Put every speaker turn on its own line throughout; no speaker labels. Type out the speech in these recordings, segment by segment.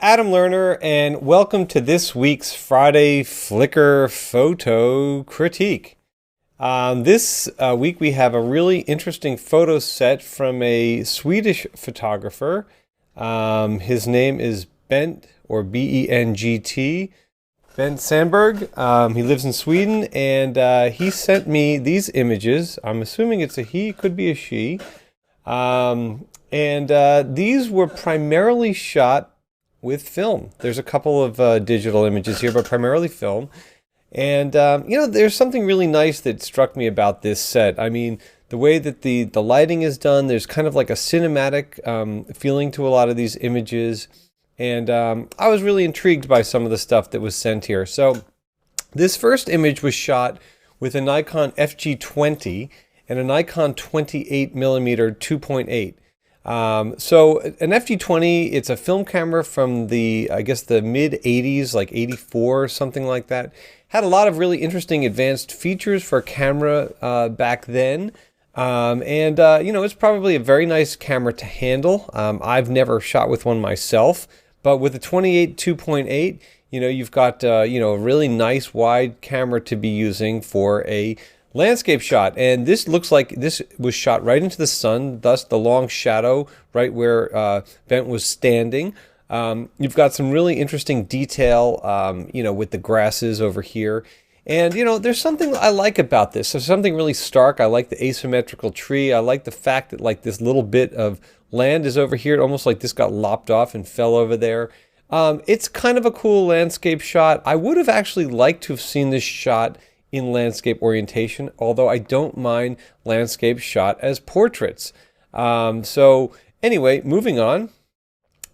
Adam Lerner, and welcome to this week's Friday Flickr photo critique. This week we have a really interesting photo set from a Swedish photographer. His name is Bengt, or B-E-N-G-T, Bengt Sandberg. He lives in Sweden, and he sent me these images. I'm assuming it's a he, could be a she. These were primarily shot with film. There's a couple of digital images here, but primarily film. And, there's something really nice that struck me about this set. I mean, the way that the lighting is done, there's kind of like a cinematic feeling to a lot of these images. And I was really intrigued by some of the stuff that was sent here. So this first image was shot with a Nikon FG20 and a Nikon 28mm 2.8. So an FG20, it's a film camera from the, I guess, the mid 80s, like 84 or something like that. Had a lot of really interesting advanced features for a camera back then. It's probably a very nice camera to handle. I've never shot with one myself, but with the 28 2.8, you've got, a really nice wide camera to be using for a landscape shot. And this looks like this was shot right into the sun, thus the long shadow right where Bengt was standing. You've got some really interesting detail, with the grasses over here. And, there's something I like about this. There's something really stark. I like the asymmetrical tree. I like the fact that like this little bit of land is over here. Almost like this got lopped off and fell over there. It's kind of a cool landscape shot. I would have actually liked to have seen this shot in landscape orientation, although I don't mind landscape shot as portraits. So anyway, moving on.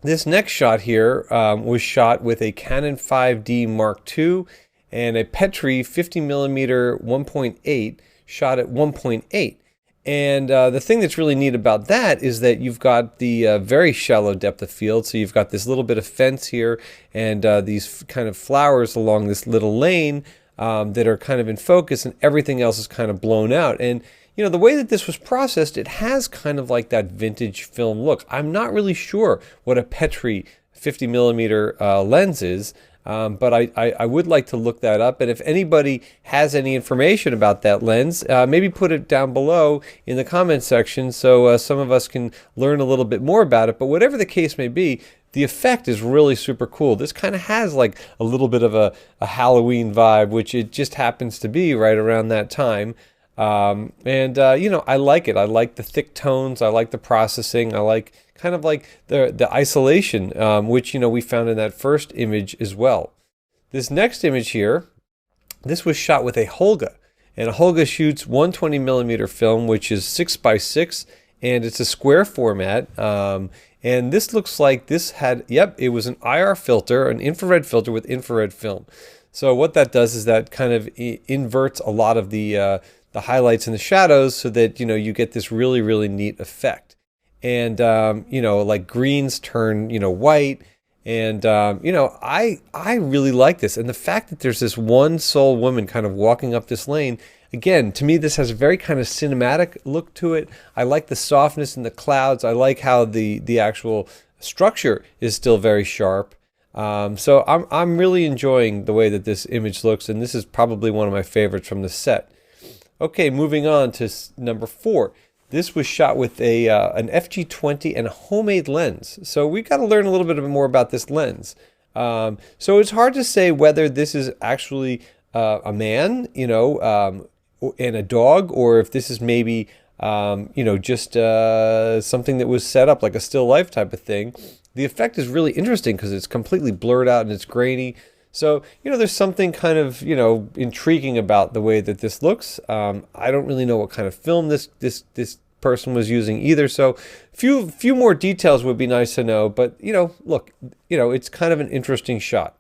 This next shot here was shot with a Canon 5D Mark II and a Petri 50mm 1.8 shot at 1.8. And the thing that's really neat about that is that you've got the very shallow depth of field. So you've got this little bit of fence here and these kind of flowers along this little lane that are kind of in focus, and everything else is kind of blown out. And the way that this was processed, it has kind of like that vintage film look. I'm not really sure what a Petri 50mm lens is, but I would like to look that up. And if anybody has any information about that lens, maybe put it down below in the comment section so some of us can learn a little bit more about it. But whatever the case may be, the effect is really super cool. This kind of has like a little bit of a Halloween vibe, which it just happens to be right around that time. I like it. I like the thick tones. I like the processing. I like kind of like the isolation, which, we found in that first image as well. This next image here, this was shot with a Holga. And a Holga shoots 120mm film, which is 6x6, and it's a square format. And this looks like this had, it was an IR filter, an infrared filter with infrared film. So what that does is that kind of inverts a lot of the highlights and the shadows so that, you get this really, really neat effect. And, like greens turn, white. And, I really like this. And the fact that there's this one sole woman kind of walking up this lane, again, to me, this has a very kind of cinematic look to it. I like the softness in the clouds. I like how the actual structure is still very sharp. So I'm really enjoying the way that this image looks, and this is probably one of my favorites from the set. Okay, moving on to number 4. This was shot with an FG20 and a homemade lens. So we've got to learn a little bit more about this lens. So it's hard to say whether this is actually a man, and a dog, or if this is maybe, just something that was set up like a still life type of thing. The effect is really interesting because it's completely blurred out and it's grainy. So, there's something kind of, intriguing about the way that this looks. I don't really know what kind of film this person was using either. So few more details would be nice to know. But, look, it's kind of an interesting shot.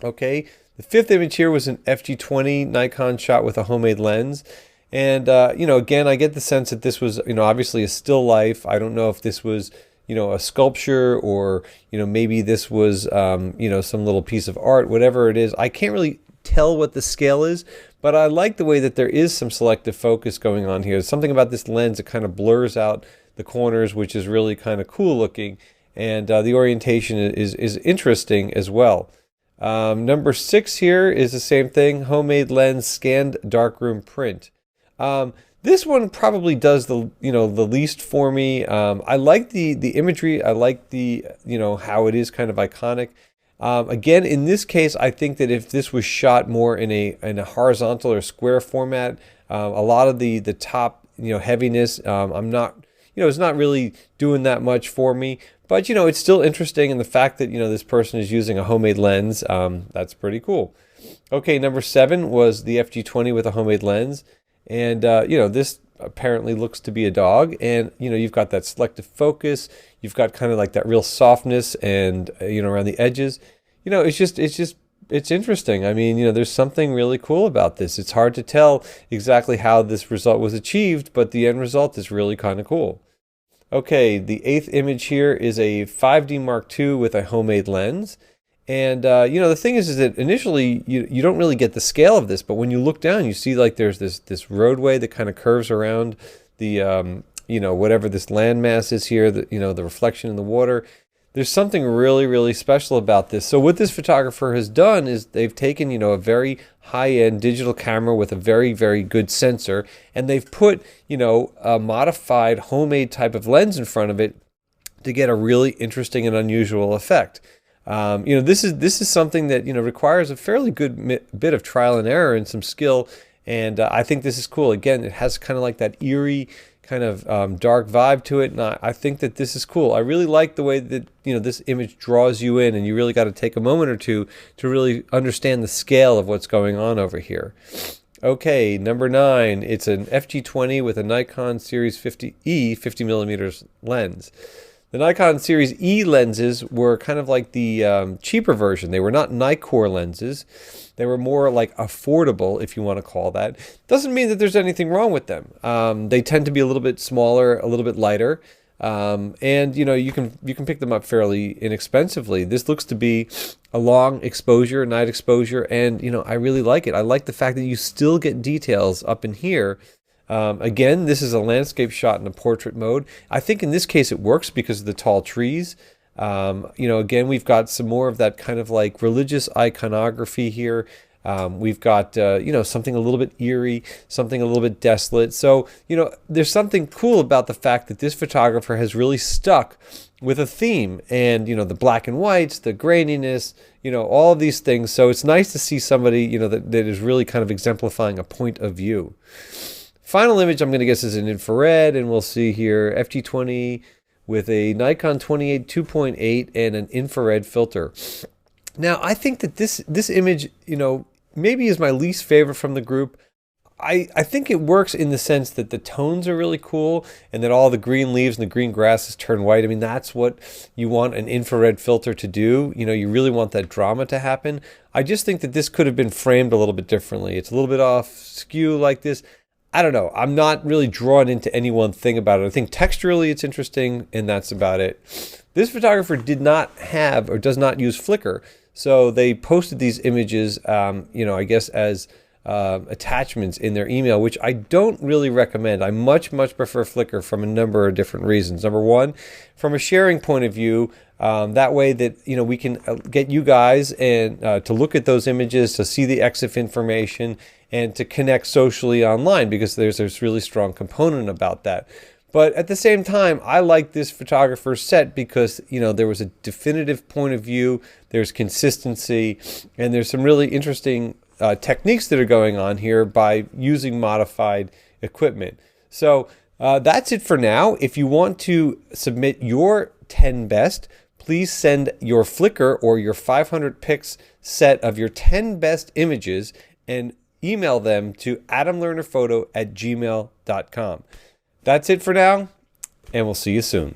Okay. The fifth image here was an FG20 Nikon shot with a homemade lens. And, again, I get the sense that this was, obviously a still life. I don't know if this was, a sculpture or, maybe this was, some little piece of art, whatever it is. I can't really tell what the scale is, but I like the way that there is some selective focus going on here. There's something about this lens that kind of blurs out the corners, which is really kind of cool looking. and the orientation is interesting as well. Number 6 here is the same thing, homemade lens, scanned darkroom print. This one probably does the least for me. I like the imagery. I like the how it is kind of iconic. Again, in this case, I think that if this was shot more in a horizontal or square format, a lot of the top heaviness, I'm not it's not really doing that much for me. But it's still interesting, and the fact that this person is using a homemade lens, that's pretty cool. Okay, number 7 was the FG20 with a homemade lens, and this apparently looks to be a dog, and you've got that selective focus, you've got kind of like that real softness, and around the edges, it's interesting. I mean, there's something really cool about this. It's hard to tell exactly how this result was achieved, but the end result is really kind of cool. Okay, the 8th image here is a 5D Mark II with a homemade lens. And, the thing is that initially you don't really get the scale of this, but when you look down, you see like there's this roadway that kind of curves around the, whatever this landmass is here, the reflection in the water. There's something really, really special about this. So what this photographer has done is they've taken, a very high-end digital camera with a very, very good sensor, and they've put, a modified homemade type of lens in front of it to get a really interesting and unusual effect. This is something that requires a fairly good bit of trial and error and some skill, and I think this is cool. Again, it has kind of like that eerie kind of dark vibe to it, and I think that this is cool. I really like the way that this image draws you in, and you really got to take a moment or two to really understand the scale of what's going on over here. Okay, number 9, it's an FG20 with a Nikon Series 50E 50mm lens. The Nikon Series E lenses were kind of like the cheaper version. They were not Nikkor lenses. They were more like affordable, if you want to call that. Doesn't mean that there's anything wrong with them. They tend to be a little bit smaller, a little bit lighter, and you can pick them up fairly inexpensively. This looks to be a long exposure, night exposure, and I really like it. I like the fact that you still get details up in here. Again, this is a landscape shot in a portrait mode. I think in this case it works because of the tall trees. Again, we've got some more of that kind of like religious iconography here. We've got, something a little bit eerie, something a little bit desolate. So, there's something cool about the fact that this photographer has really stuck with a theme and, the black and whites, the graininess, all of these things. So it's nice to see somebody, that is really kind of exemplifying a point of view. Final image I'm going to guess is an infrared, and we'll see here FG20 with a Nikon 28 2.8 and an infrared filter. Now, I think that this image, maybe is my least favorite from the group. I think it works in the sense that the tones are really cool and that all the green leaves and the green grasses turn white. I mean, that's what you want an infrared filter to do. You really want that drama to happen. I just think that this could have been framed a little bit differently. It's a little bit off skew like this. I don't know. I'm not really drawn into any one thing about it. I think texturally it's interesting, and that's about it. This photographer did not have or does not use Flickr, so they posted these images, I guess as attachments in their email, which I don't really recommend. I much prefer Flickr from a number of different reasons. Number one, from a sharing point of view, that way that we can get you guys and to look at those images, to see the EXIF information, and to connect socially online, because there's this really strong component about that. But at the same time, I like this photographer's set because there was a definitive point of view, there's consistency, and there's some really interesting techniques that are going on here by using modified equipment. So that's it for now. If you want to submit your 10 best, please send your Flickr or your 500 pics set of your 10 best images and email them to adamlernerphoto@gmail.com. That's it for now, and we'll see you soon.